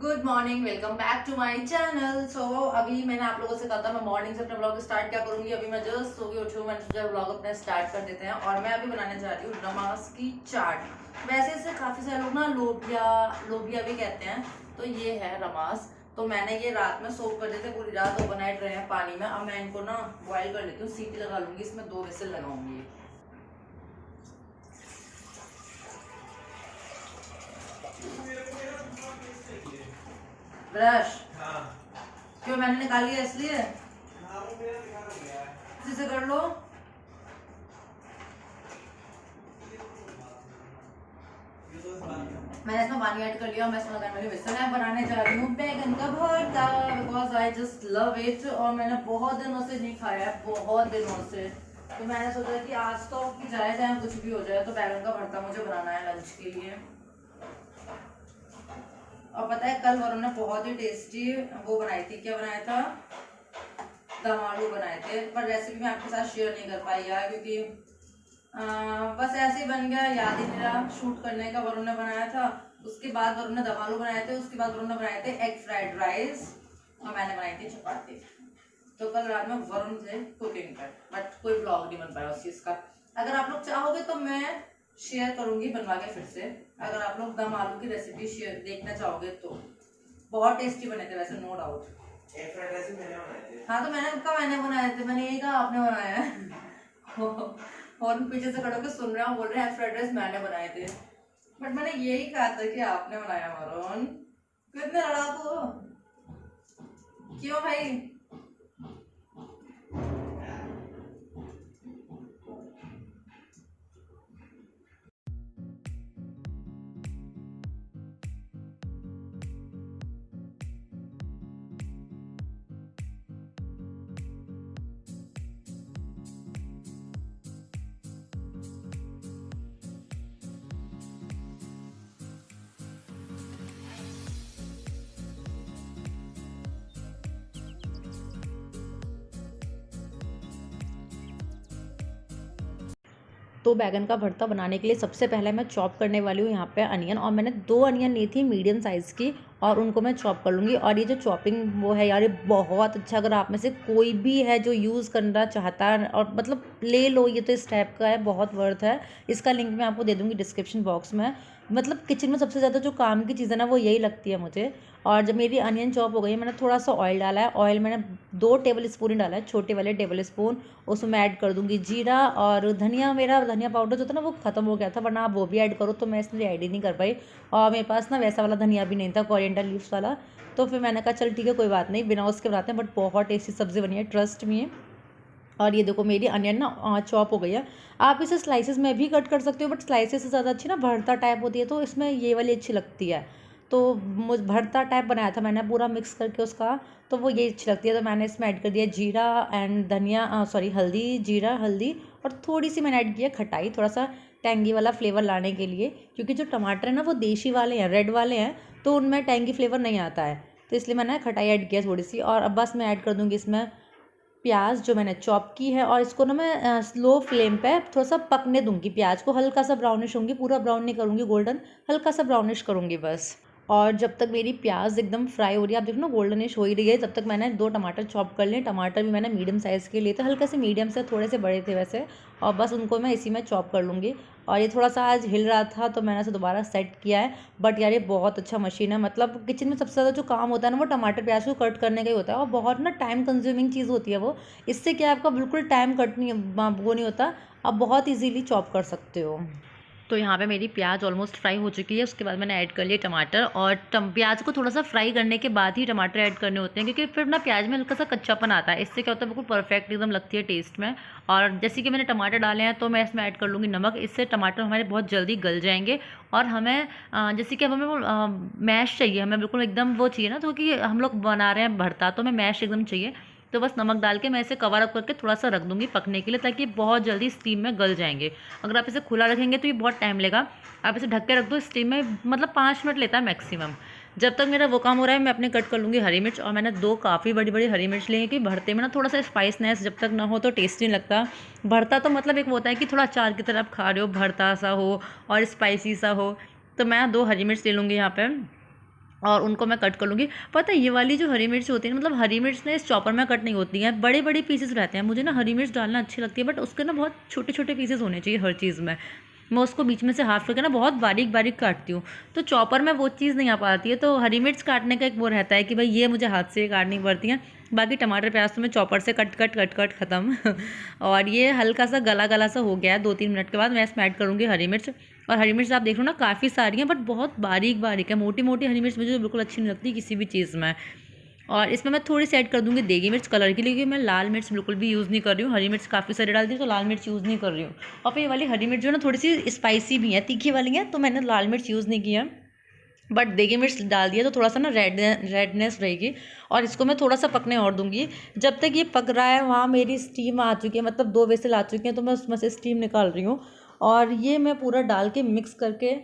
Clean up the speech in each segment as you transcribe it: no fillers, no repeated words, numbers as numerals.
Good morning, welcome back to my channel. So अभी मैंने आप लोगों से कहा था मैं मॉर्निंग से अपना ब्लॉग स्टार्ट क्या करूंगी। अभी मैं जस्ट सो के उठी हूँ, मैंने सोचा ब्लॉग अपना स्टार्ट कर देते हैं। और मैं अभी बनाने जा रही हूँ रमास की चाट। वैसे इसे काफी सारे लोग ना लोबिया लोबिया भी कहते हैं, तो ये है रमास। तो मैंने ये रात में सोक कर देते, पूरी रात ओवरनाइट रहे हैं पानी में। अब मैं इनको ना बॉइल कर लेती हूँ, सीटी लगा लूंगी, इसमें 2 विसल लगाऊंगी। ब्रश क्यों मैंने निकाली है इसलिए जिसे कर लो। मैंने इसमें पानी ऐड कर लिया। मैं इसमें लगाने वाली विसल है। बनाने जा रही हूँ बैगन का भरता, because I just love it. और मैंने बहुत दिनों से नहीं खाया है, बहुत दिनों से। तो मैंने सोचा कि आज तो जाए चाहे कुछ भी हो जाए, तो बैगन का भरता मुझे बनाना है लंच के लिए। और पता है कल वरुण ने बहुत ही टेस्टी वो बनाई थी। क्या बनाया था? दम आलू बनाए थे, पर रेसिपी मैं आपके साथ शेयर नहीं कर पाई यार, क्योंकि बस ऐसे ही बन गया, याद ही मेरा शूट करने का। वरुण ने बनाया था, उसके बाद वरुण ने दम आलू बनाए थे, उसके बाद वरुण ने बनाए थे एग फ्राइड राइस, और मैंने बनाई थी चपाती। तो कल रात में वरुण से कुकिंग कर, बट कोई ब्लॉग नहीं बन पाया उस चीज का। अगर आप लोग चाहोगे तो मैं शेयर करूंगी बनवा के फिर से। अगर आप लोग दम आलू की रेसिपी शेयर देखना चाहोगे तो बहुत टेस्टी बने थे वैसे, नो डाउट। हाँ तो मैंने बनाए थे, मैंने यही कहा आपने बनाया है। और पीछे से खड़े होकर सुन रहे हैं, बोल रहे हैं फ्राइड राइस मैंने बनाए थे, बट मैंने यही कहा था कि आपने बनाया। वरुण कितने लड़ाकू हो, क्यों भाई? तो बैगन का भरता बनाने के लिए सबसे पहले मैं चॉप करने वाली हूँ यहाँ पे अनियन। और मैंने 2 अनियन ली थी मीडियम साइज़ की, और उनको मैं चॉप कर लूँगी। और ये जो चॉपिंग वो है यार, ये बहुत अच्छा, अगर आप में से कोई भी है जो यूज़ करना चाहता है और मतलब ले लो, ये तो इस टाइप का है, बहुत वर्थ है। इसका लिंक मैं आपको दे दूँगी डिस्क्रिप्शन बॉक्स में। मतलब किचन में सबसे ज़्यादा जो काम की चीज़ है ना, वो यही लगती है मुझे। और जब मेरी अनियन चॉप हो गई, मैंने थोड़ा सा ऑयल डाला है। ऑयल मैंने 2 टेबल स्पून ही डाला है, छोटे वाले टेबल स्पून। उसमें मैं ऐड कर दूँगी जीरा और धनिया। मेरा धनिया पाउडर जो था ना वो ख़त्म हो गया था, वरना आप वो भी ऐड करो, तो मैं इसलिए ऐड ही नहीं कर पाई। और मेरे पास ना वैसा वाला धनिया भी नहीं था, कोरिएंडर लीव्स वाला। तो फिर मैंने कहा चल ठीक है, कोई बात नहीं, बिना उसके बनाते हैं, बट बहुत टेस्टी सब्ज़ी बनी है, ट्रस्ट मी। और ये देखो मेरी अनियन ना चॉप हो गई है। आप इसे स्लाइसेस में भी कट कर सकते हो, बट स्लाइसेस से ज़्यादा अच्छी ना भरता टाइप होती है, तो इसमें ये वाली अच्छी लगती है। तो मुझ भरता टाइप बनाया था मैंने पूरा मिक्स करके उसका, तो वो ये अच्छी लगती है। तो मैंने इसमें ऐड कर दिया जीरा एंड धनिया, सॉरी हल्दी, जीरा हल्दी, और थोड़ी सी मैंने ऐड किया खटाई, थोड़ा सा टेंगी वाला फ्लेवर लाने के लिए। क्योंकि जो टमाटर है ना वो देशी वाले हैं, रेड वाले हैं, तो उनमें टेंगी फ्लेवर नहीं आता है, तो इसलिए मैंने खटाई ऐड किया थोड़ी सी। और अब बस मैं ऐड कर दूँगी इसमें प्याज जो मैंने चॉप की है, और इसको ना मैं स्लो फ्लेम पे थोड़ा सा पकने दूंगी। प्याज को हल्का सा ब्राउनिश होंगी, पूरा ब्राउन नहीं करूँगी, गोल्डन, हल्का सा ब्राउनिश करूँगी बस। और जब तक मेरी प्याज एकदम फ्राई हो रही है, आप देखो ना गोल्डनिश हो ही रही है, तब तक मैंने 2 टमाटर चॉप कर लिए। टमाटर भी मैंने मीडियम साइज़ के लिए थे, हल्के से मीडियम से, थोड़े से बड़े थे वैसे। और बस उनको मैं इसी में चॉप कर लूँगी। और ये थोड़ा सा आज हिल रहा था, तो मैंने इसे दोबारा सेट किया है। बट यार ये बहुत अच्छा मशीन है। मतलब किचन में सबसे ज़्यादा जो काम होता है ना, वो टमाटर प्याज को कट करने का ही होता है, और बहुत ना टाइम कंज्यूमिंग चीज़ होती है वो। इससे क्या आपका बिल्कुल टाइम कट नहीं, वो नहीं होता, आप बहुत ईजीली चॉप कर सकते हो। तो यहाँ पे मेरी प्याज ऑलमोस्ट फ्राई हो चुकी है। उसके बाद मैंने ऐड कर लिया टमाटर, और प्याज को थोड़ा सा फ्राई करने के बाद ही टमाटर ऐड करने होते हैं, क्योंकि फिर ना प्याज में हल्का सा कच्चापन आता है। इससे क्या होता है, बिल्कुल परफेक्ट एकदम लगती है टेस्ट में। और जैसे कि मैंने टमाटर डाले हैं, तो मैं इसमें ऐड कर लूँगी नमक। इससे टमाटर हमारे बहुत जल्दी गल जाएंगे। और हमें जैसे कि हमें वो मैश चाहिए, हमें बिल्कुल एकदम वो चाहिए ना, तो कि हम लोग बना रहे हैं भरता, तो हमें मैश एकदम चाहिए। तो बस नमक डाल के मैं इसे कवर अप करके थोड़ा सा रख दूँगी पकने के लिए, ताकि बहुत जल्दी स्टीम में गल जाएंगे। अगर आप इसे खुला रखेंगे तो ये बहुत टाइम लेगा। आप इसे ढक के रख दो स्टीम में, मतलब 5 मिनट लेता है मैक्सिमम। जब तक मेरा वो काम हो रहा है, मैं अपने कट कर लूँगी हरी मिर्च। और मैंने 2 काफ़ी बड़ी बड़ी हरी मिर्च ली है, कि भरते में ना थोड़ा सा स्पाइसनेस जब तक ना हो तो टेस्ट नहीं लगता। भरता तो मतलब एक वो होता है कि थोड़ा अचार की तरह आप खा रहे हो, भरता सा हो और स्पाइसी सा हो। तो मैं 2 हरी मिर्च ले लूँगी यहाँ पर। और उनको मैं कट कर लूँगी। पता है ये वाली जो हरी मिर्च होती है ना, मतलब हरी मिर्च ना इस चॉपर में कट नहीं होती हैं, बड़े बड़े पीसेस रहते हैं। मुझे ना हरी मिर्च डालना अच्छी लगती है, बट उसके ना बहुत छोटे छोटे पीसेस होने चाहिए हर चीज़ में। मैं उसको बीच में से हाफ करके ना बहुत बारीक बारीक काटती हूँ, तो चॉपर में वो चीज़ नहीं आ पाती है। तो हरी मिर्च काटने का एक वो रहता है कि भाई ये मुझे हाथ से काटनी पड़ती है। बाकी टमाटर प्याज तो मैं चॉपर से कट कट कट कट ख़त्म। और ये हल्का सा गला गला सा हो गया है, 2-3 मिनट के बाद मैं इसमें ऐड करूँगी हरी मिर्च। और हरी मिर्च आप देख लो ना काफ़ी सारी हैं, बट बहुत बारीक बारीक है। मोटी मोटी हरी मिर्च मुझे बिल्कुल अच्छी नहीं लगती किसी भी चीज़ में। और इसमें मैं थोड़ी सी ऐड कर दूँगी देगी मिर्च कलर के लिए, क्योंकि मैं लाल मिर्च बिल्कुल भी यूज़ नहीं कर रही हूँ। हरी मिर्च काफ़ी सारी डाल दी तो लाल मिर्च यूज़ नहीं कर रही हूँ। और फिर ये वाली हरी मिर्च जो है ना थोड़ी सी स्पाइसी भी है, तीखी वाली है, तो मैंने लाल मिर्च यूज़ नहीं किया। बट देगी मिर्च डाल दिया तो थोड़ा सा ना रेडनेस रहेगी। और इसको मैं थोड़ा सा पकने और दूंगी। जब तक ये पक रहा है वहाँ मेरी स्टीम आ चुकी है, मतलब 2 विसल आ चुके हैं, तो मैं उसमें से स्टीम निकाल रही हूँ। और ये मैं पूरा डाल के मिक्स करके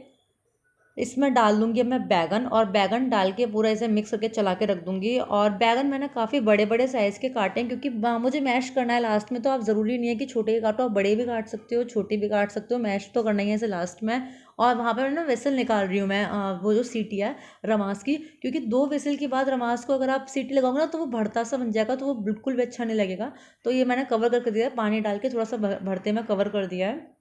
इसमें डाल दूँगी अब मैं बैंगन, और बैंगन डाल के पूरा इसे मिक्स करके चला के रख दूँगी। और बैंगन मैंने काफ़ी बड़े बड़े साइज़ के काटे हैं, क्योंकि मुझे मैश करना है लास्ट में। तो आप ज़रूरी नहीं है कि छोटे ही काटो, आप बड़े भी काट सकते हो, छोटे भी काट सकते हो, मैश तो करना ही है इसे लास्ट में। और वहाँ पर ना विसल निकाल रही हूँ मैं, वो जो सीटी है रमास की, क्योंकि 2 विसल के बाद रमास को अगर आप सीटी लगाओगे ना तो वो भरता सा बन जाएगा, तो वो बिल्कुल भी अच्छा नहीं लगेगा। तो ये मैंने कवर करके दिया है, पानी डाल के थोड़ा सा भरते में कवर कर दिया है।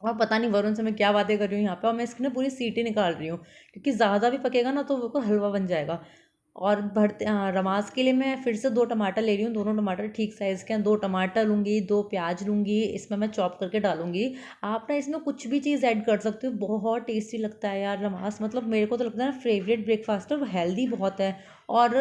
और पता नहीं वरुण से मैं क्या बातें कर रही हूँ यहाँ पे, और मैं इसकी ना पूरी सीटी निकाल रही हूँ, क्योंकि ज़्यादा भी पकेगा ना तो वो हलवा बन जाएगा। और रमास के लिए मैं फिर से 2 टमाटर ले रही हूँ, दोनों टमाटर ठीक साइज़ के हैं। 2 टमाटर लूँगी, 2 प्याज लूँगी, इसमें मैं चॉप करके डालूँगी। आप ना इसमें कुछ भी चीज़ ऐड कर सकते हो, बहुत टेस्टी लगता है यार रमास। मतलब मेरे को तो लगता है ना फेवरेट ब्रेकफास्ट है, वो हेल्दी बहुत है। और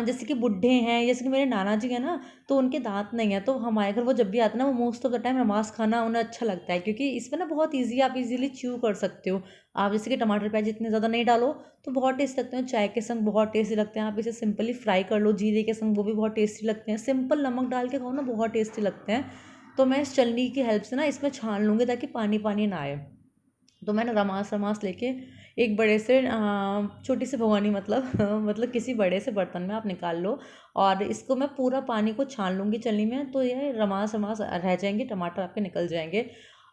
जैसे कि बुढ़े हैं, जैसे कि मेरे नाना जी हैं ना, तो उनके दांत नहीं है, तो हमारे घर वो जब भी आते हैं ना, वो मोस्ट ऑफ द टाइम रमास खाना उन्हें अच्छा लगता है, क्योंकि इसमें ना बहुत ईजी, आप इजीली च्यू कर सकते हो। आप जैसे कि टमाटर प्याज इतने ज़्यादा नहीं डालो तो बहुत टेस्ट लगते हैं, चाय के संग बहुत टेस्टी लगते हैं। आप इसे सिंपली फ्राई कर लो जीरे के संग, वो भी बहुत टेस्टी लगते हैं। सिंपल नमक डाल के खाओ ना, बहुत टेस्टी लगते हैं। तो मैं इस चलनी की हेल्प से ना इसमें छान लूँगी, ताकि पानी पानी ना आए। तो मैंने रमास रमास लेके एक बड़े से छोटी सी भगोनी, मतलब मतलब किसी बड़े से बर्तन में आप निकाल लो। और इसको मैं पूरा पानी को छान लूँगी चलनी में, तो ये रमास रमास रह जाएंगे, टमाटर आपके निकल जाएंगे।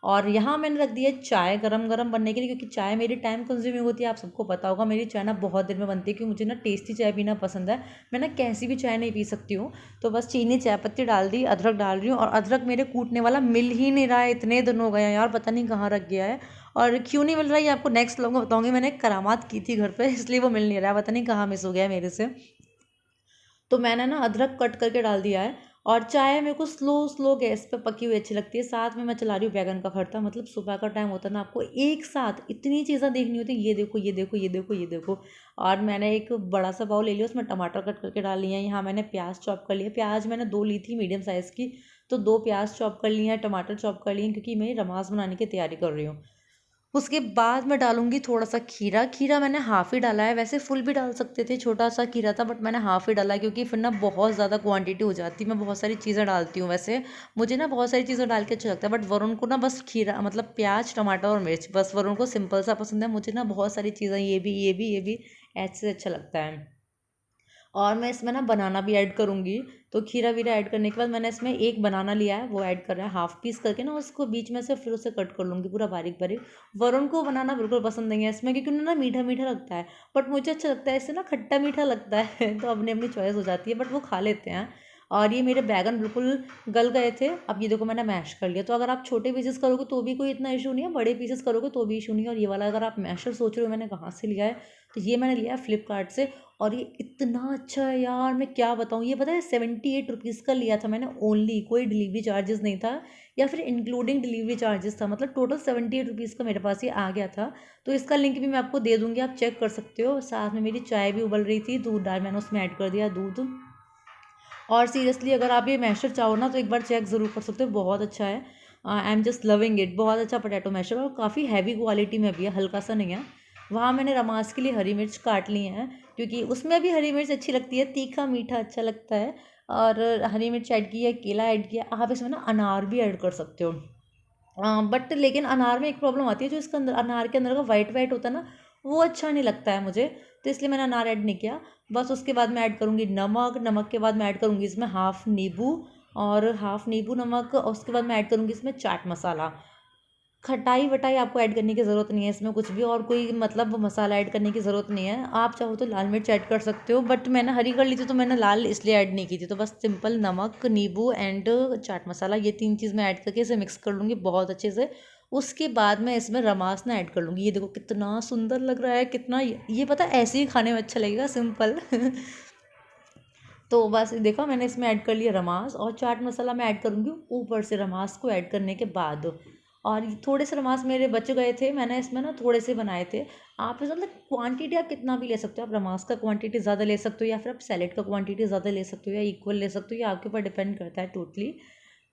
और यहाँ मैंने रख दिया चाय गरम गरम बनने के लिए, क्योंकि चाय मेरी टाइम कंज्यूमिंग होती है, आप सबको पता होगा। मेरी चाय ना बहुत देर में बनती है, क्योंकि मुझे ना टेस्टी चाय पीना पसंद है। मैं ना कैसी भी चाय नहीं पी सकती हूँ। तो बस चीनी चाय पत्ती डाल दी, अदरक डाल रही हूँ। और अदरक मेरे कूटने वाला मिल ही नहीं रहा है, इतने दिन हो गए हैं यार, पता नहीं कहाँ रख गया है। और क्यों नहीं मिल रहा है ये आपको नेक्स्ट लोग बताऊंगी। मैंने एक करामात की थी घर पे, इसलिए वो मिल नहीं रहा है, पता नहीं कहाँ मिस हो गया है मेरे से। तो मैंने ना अदरक कट करके डाल दिया है। और चाय मेरे को स्लो स्लो गैस पे पकी हुई अच्छी लगती है। साथ में मैं चला रही हूँ बैगन का भरता। मतलब सुबह का टाइम होता है ना, आपको एक साथ इतनी चीज़ें देखनी होती है, ये देखो ये देखो ये देखो ये देखो। और मैंने एक बड़ा सा बाउल ले लिया, उसमें टमाटर कट करके डाल लिए हैं। यहाँ मैंने प्याज चॉप कर लिया, प्याज मैंने 2 ली थी मीडियम साइज़ की, तो 2 प्याज चॉप कर लिए हैं, टमाटर चॉप कर लिए हैं, क्योंकि मैं रमास बनाने की तैयारी कर रही हूँ। उसके बाद मैं डालूँगी थोड़ा सा खीरा। खीरा मैंने हाफ़ ही डाला है, वैसे फुल भी डाल सकते थे, छोटा सा खीरा था, बट मैंने हाफ़ ही डाला है, क्योंकि फिर ना बहुत ज़्यादा क्वांटिटी हो जाती है। मैं बहुत सारी चीज़ें डालती हूँ वैसे, मुझे ना बहुत सारी चीज़ें डाल के अच्छा लगता है। बट वरुण को ना बस खीरा, मतलब प्याज टमाटर और मिर्च, बस वरुण को सिंपल सा पसंद है। मुझे ना बहुत सारी चीज़ें, ये भी ये भी ये भी, ऐसे अच्छा लगता है। और मैं इसमें ना बनाना भी ऐड करूँगी। तो खीरा वीरा ऐड करने के बाद मैंने इसमें एक बनाना लिया है, वो ऐड कर रहा है हाफ पीस करके ना, उसको बीच में से फिर उसे कट कर लूँगी पूरा बारीक बारीक। वरुण को बनाना बिल्कुल पसंद नहीं है इसमें, क्योंकि उन्हें ना मीठा मीठा लगता है, बट मुझे अच्छा लगता है, इससे ना खट्टा मीठा लगता है। तो अपनी अपनी चॉइस हो जाती है, बट वो खा लेते हैं। और ये मेरे बैगन बिल्कुल गल गए थे। अब ये देखो मैंने मैश कर लिया। तो अगर आप छोटे पीसेस करोगे तो भी कोई इतना इशू नहीं है, बड़े पीसेस करोगे तो भी इशू नहीं है। और ये वाला अगर आप मैशर सोच रहे हो मैंने कहाँ से लिया है, तो ये मैंने लिया है फ्लिपकार्ट से। और ये इतना अच्छा है यार, मैं क्या बताऊँ। ये पता है 78 रुपीज़ का लिया था मैंने ओनली, कोई डिलीवरी चार्जेस नहीं था, या फिर इंक्लूडिंग डिलीवरी चार्जेस था। मतलब टोटल 78 रुपीज़ का मेरे पास ये आ गया था। तो इसका लिंक भी मैं आपको दे दूँगी, आप चेक कर सकते हो। साथ में मेरी चाय भी उबल रही थी, दूध डाल मैंने उसमें ऐड कर दिया दूध। और सीरियसली अगर आप ये मैशर चाहो ना तो एक बार चेक ज़रूर कर सकते हो, बहुत अच्छा है। I am just loving it, बहुत अच्छा पोटैटो मैशर, और काफ़ी हैवी क्वालिटी में भी है, हल्का सा नहीं है। वहाँ मैंने रमास के लिए हरी मिर्च काट ली हैं, क्योंकि उसमें भी हरी मिर्च अच्छी लगती है, तीखा मीठा अच्छा लगता है। और हरी मिर्च ऐड की है, केला ऐड किया। आप इसमें ना अनार भी ऐड कर सकते हो। बट लेकिन अनार में एक प्रॉब्लम आती है, जो इसका अंदर अनार के अंदर का वाइट वाइट होता है ना, वो अच्छा नहीं लगता है मुझे। तो इसलिए मैंने अनार ऐड नहीं किया। बस उसके बाद मैं ऐड करूँगी नमक। नमक के बाद मैं ऐड करूँगी इसमें हाफ़ नींबू, और हाफ़ नींबू नमक, और उसके बाद मैं ऐड करूँगी इसमें चाट मसाला। खटाई वटाई आपको ऐड करने की ज़रूरत नहीं है इसमें कुछ भी, और कोई मतलब मसाला ऐड करने की ज़रूरत नहीं है। आप चाहो तो लाल मिर्च ऐड कर सकते हो, बट मैंने हरी कर ली थी तो मैंने लाल इसलिए ऐड नहीं की थी। तो बस सिंपल नमक, नींबू एंड चाट मसाला, ये 3 चीज़ मैं ऐड करके इसे मिक्स कर लूँगी बहुत अच्छे से। उसके बाद मैं इसमें रमासना ऐड कर लूँगी। ये देखो कितना सुंदर लग रहा है, कितना ये पता है ऐसे ही खाने में अच्छा लगेगा सिंपल। तो बस देखो मैंने इसमें ऐड कर लिया रमास, और चाट मसाला मैं ऐड करूँगी ऊपर से रमास को ऐड करने के बाद। और थोड़े से रमास मेरे बच गए थे, मैंने इसमें ना थोड़े से बनाए थे। आप मतलब क्वांटिटी आप कितना भी ले सकते हो, आप रमास का क्वांटिटी ज़्यादा ले सकते हो या फिर आप सैलेड का क्वांटिटी ज़्यादा ले सकते हो या इक्वल ले सकते हो, ये आपके ऊपर डिपेंड करता है टोटली।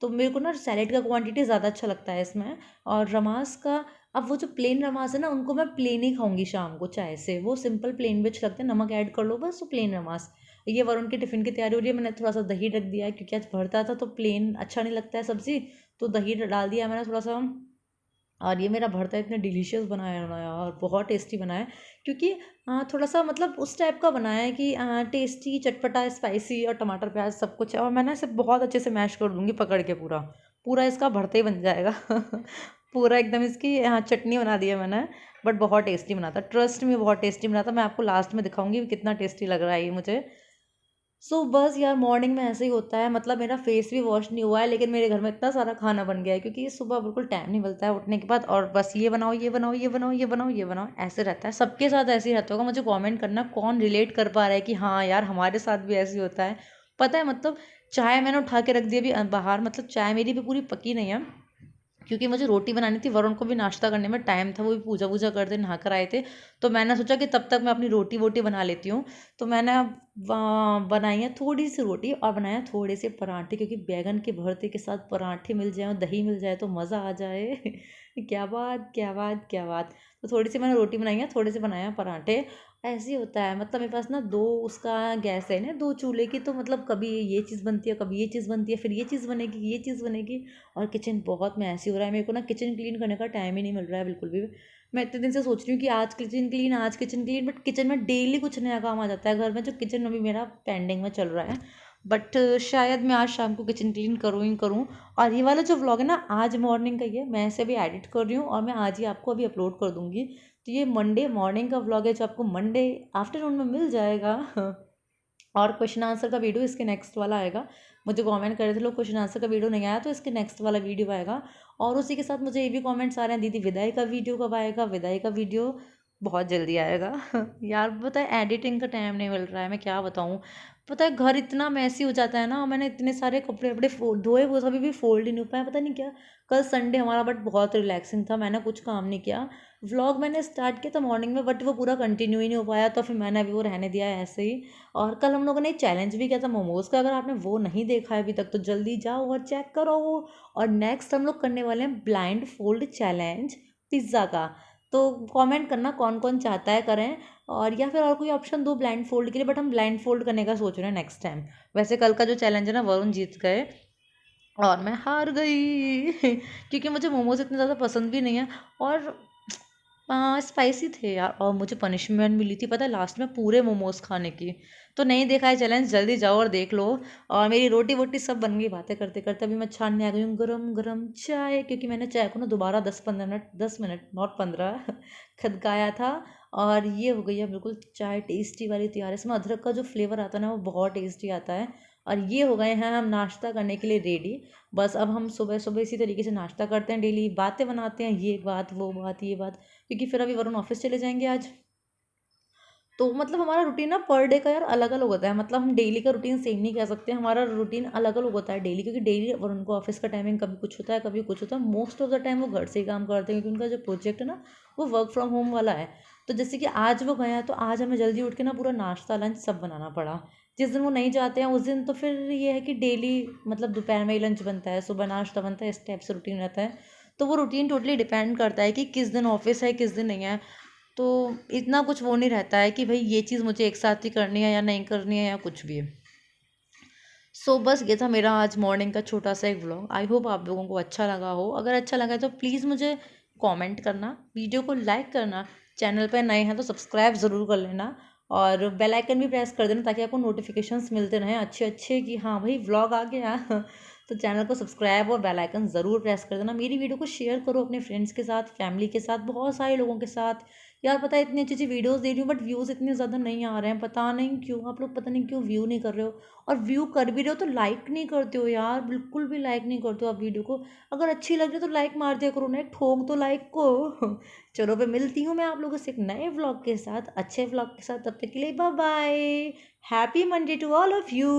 तो मेरे को ना सैलेड का क्वांटिटी ज़्यादा अच्छा लगता है इसमें। और रमास का, अब वो जो प्लेन रमास है ना उनको मैं प्लेन ही खाऊंगी शाम को चाय से, वो सिंपल प्लेन भी अच्छे लगते हैं, नमक ऐड कर लो बस, वो प्लेन रमास। ये वरुण की टिफ़िन की तैयारी हो रही है, मैंने थोड़ा सा दही रख दिया है क्योंकि आज भरता था तो प्लेन अच्छा नहीं लगता है सब्ज़ी, तो दही डाल दिया मैंने थोड़ा सा। और ये मेरा भरता इतना डिलीशियस बनाया ना यार, बहुत टेस्टी बनाया है। क्योंकि थोड़ा सा मतलब उस टाइप का बनाया है कि टेस्टी, चटपटा, स्पाइसी और टमाटर प्याज सब कुछ है, और मैं ना इसे बहुत अच्छे से मैश कर दूँगी पकड़ के, पूरा पूरा इसका भरता ही बन जाएगा। पूरा एकदम इसकी चटनी बना दी है मैंने। बट बहुत टेस्टी बना था, ट्रस्ट में बहुत टेस्टी बना था। मैं आपको लास्ट में दिखाऊंगी कि कितना टेस्टी लग रहा है ये मुझे। सो बस यार मॉर्निंग में ऐसे ही होता है, मतलब मेरा फेस भी वॉश नहीं हुआ है लेकिन मेरे घर में इतना सारा खाना बन गया है क्योंकि सुबह बिल्कुल टाइम नहीं मिलता है उठने के बाद, और बस ये बनाओ ये बनाओ ये बनाओ ये बनाओ ये बनाओ, ऐसे रहता है। सबके साथ ऐसे ही रहता होगा, मुझे कमेंट करना कौन रिलेट कर पा रहा है कि हाँ यार हमारे साथ भी ऐसे ही होता है। पता है मतलब चाय मैंने उठा के रख दी अभी बाहर, मतलब चाय मेरी भी पूरी पकी नहीं है क्योंकि मुझे रोटी बनानी थी, वरुण को भी नाश्ता करने में टाइम था, वो भी पूजा वूजा करते नहा कर आए थे। तो मैंने सोचा कि तब तक मैं अपनी रोटी वोटी बना लेती हूँ। तो मैंने बनाई है थोड़ी सी रोटी और बनाया थोड़े से पराठे, क्योंकि बैगन के भरते के साथ पराठे मिल जाए और दही मिल जाए तो मज़ा आ जाए। क्या बात क्या बात क्या बात। तो थोड़ी सी मैंने रोटी बनाई है, थोड़े से बनाया पराठे। ऐसे ही होता है, मतलब मेरे पास ना दो उसका गैस है ना, दो चूल्हे की, तो मतलब कभी ये चीज़ बनती है कभी ये चीज़ बनती है, फिर ये चीज़ बनेगी ये चीज़ बनेगी। और किचन बहुत मैसी हो रहा है, मेरे को ना किचन क्लीन करने का टाइम ही नहीं मिल रहा है बिल्कुल भी। मैं इतने दिन से सोच रही हूँ कि आज किचन क्लीन आज किचन क्लीन, बट किचन में डेली कुछ नया काम आ जाता है घर में, जो किचन में भी मेरा पेंडिंग में चल रहा है। बट शायद मैं आज शाम को किचन क्लीन करूँ ही करूँ। और ये वाला जो व्लॉग है ना आज मॉर्निंग का ही है, मैं इसे अभी एडिट कर रही हूँ और मैं आज ही आपको अभी अपलोड कर दूँगी। तो ये मंडे मॉर्निंग का व्लॉग है जो आपको मंडे आफ्टरनून में मिल जाएगा। और क्वेश्चन आंसर का वीडियो इसके नेक्स्ट वाला आएगा। मुझे कमेंट कर रहे थे लोग क्वेश्चन आंसर का वीडियो नहीं आया, तो इसके नेक्स्ट वाला वीडियो आएगा। और उसी के साथ मुझे ये भी कमेंट्स आ रहे हैं, दीदी विदाई का वीडियो कब आएगा, विदाई का वीडियो बहुत जल्दी आएगा। यार पता है एडिटिंग का टाइम नहीं मिल रहा है, मैं क्या बताऊँ। पता है घर इतना मैसी हो जाता है ना, मैंने इतने सारे कपड़े वपड़े धोए वो सभी भी फोल्ड ही नहीं हो पाया, पता नहीं क्या। कल संडे हमारा बट बहुत रिलैक्सिंग था, मैंने कुछ काम नहीं किया। व्लॉग मैंने स्टार्ट किया था मॉर्निंग में बट वो पूरा कंटिन्यू ही नहीं हो पाया, तो फिर मैंने अभी वो रहने दिया है ऐसे ही। और कल हम लोगों ने एक चैलेंज भी किया था मोमोज़ का, अगर आपने वो नहीं देखा है अभी तक तो जल्दी जाओ और चेक करो। और नेक्स्ट हम लोग करने वाले हैं ब्लाइंड फोल्ड चैलेंज पिज़्ज़ा का। तो कमेंट करना कौन कौन चाहता है करें, और या फिर और कोई ऑप्शन दो ब्लाइंड फोल्ड के लिए, बट हम ब्लाइंड फोल्ड करने का सोच रहे हैं नेक्स्ट टाइम। वैसे कल का जो चैलेंज है ना वरुण जीत गए और मैं हार गई। क्योंकि मुझे मोमोज इतने ज़्यादा पसंद भी नहीं है, और स्पाइसी थे यार, और मुझे पनिशमेंट मिली थी पता है लास्ट में पूरे मोमोज खाने की। तो नहीं देखा है चैलेंज, जल्दी जाओ और देख लो। और मेरी रोटी वोटी सब बन गई, बातें करते करते अभी मैं छानने आ गई हूँ गरम गरम चाय, क्योंकि मैंने चाय को ना दोबारा 10-15 मिनट 10 मिनट नॉट 15 खदकाया था। और ये हो गई है बिल्कुल चाय टेस्टी वाली तैयार। इसमें अदरक का जो फ्लेवर आता है ना वो बहुत टेस्टी आता है। और ये हो गए हैं हम नाश्ता करने के लिए रेडी। बस अब हम सुबह सुबह इसी तरीके से नाश्ता करते हैं, डेली बातें बनाते हैं, ये बात वो बात ये बात, क्योंकि फिर अभी वरुण ऑफिस चले जाएंगे आज। तो मतलब हमारा रूटीन ना पर डे का यार अलग अलग होता है, मतलब हम डेली का रूटीन सेम नहीं कह सकते, हमारा रूटीन अलग अलग होता है डेली, क्योंकि डेली वरुण को ऑफिस का टाइमिंग कभी कुछ होता है कभी कुछ होता है। मोस्ट ऑफ द टाइम वो घर से ही काम करते हैं क्योंकि उनका जो प्रोजेक्ट है ना वो वर्क फ्रॉम होम वाला है। तो जैसे कि आज वो गया तो आज हमें जल्दी उठ के ना पूरा नाश्ता लंच सब बनाना पड़ा। जिस दिन वो नहीं जाते हैं उस दिन तो फिर ये है कि डेली मतलब दोपहर में ही लंच बनता है, सुबह नाश्ता बनता है, इस टाइप से रूटीन रहता है। तो वो रूटीन टोटली डिपेंड करता है कि किस दिन ऑफिस है किस दिन नहीं है। तो इतना कुछ वो नहीं रहता है कि भाई ये चीज़ मुझे एक साथ ही करनी है या नहीं करनी है या कुछ भी। बस ये था मेरा आज मॉर्निंग का छोटा सा एक व्लॉग। आई होप आप लोगों को अच्छा लगा हो, अगर अच्छा लगा तो प्लीज़ मुझे कमेंट करना, वीडियो को लाइक करना, चैनल पर नए हैं तो सब्सक्राइब ज़रूर कर लेना, और बेल आइकन भी प्रेस कर देना ताकि आपको नोटिफिकेशंस मिलते रहें अच्छे अच्छे कि हाँ भाई व्लॉग आ गया। तो चैनल को सब्सक्राइब और बेल आइकन ज़रूर प्रेस कर देना। मेरी वीडियो को शेयर करो अपने फ्रेंड्स के साथ, फैमिली के साथ, बहुत सारे लोगों के साथ। यार पता है इतनी अच्छी अच्छी वीडियोस दे रही हूँ बट व्यूज़ इतने ज़्यादा नहीं आ रहे हैं, पता नहीं क्यों। आप लोग पता नहीं क्यों व्यू नहीं कर रहे हो, और व्यू कर भी रहे हो तो लाइक नहीं करते हो यार, बिल्कुल भी लाइक नहीं करते हो आप वीडियो को। अगर अच्छी लग रही है तो लाइक मार दिया करो ना, एक ठोक दो लाइक को। चलो फिर मिलती हूँ मैं आप लोगों से एक नए व्लॉग के साथ, अच्छे व्लॉग के साथ। तब तक के लिए bye bye. Happy Monday to all of you.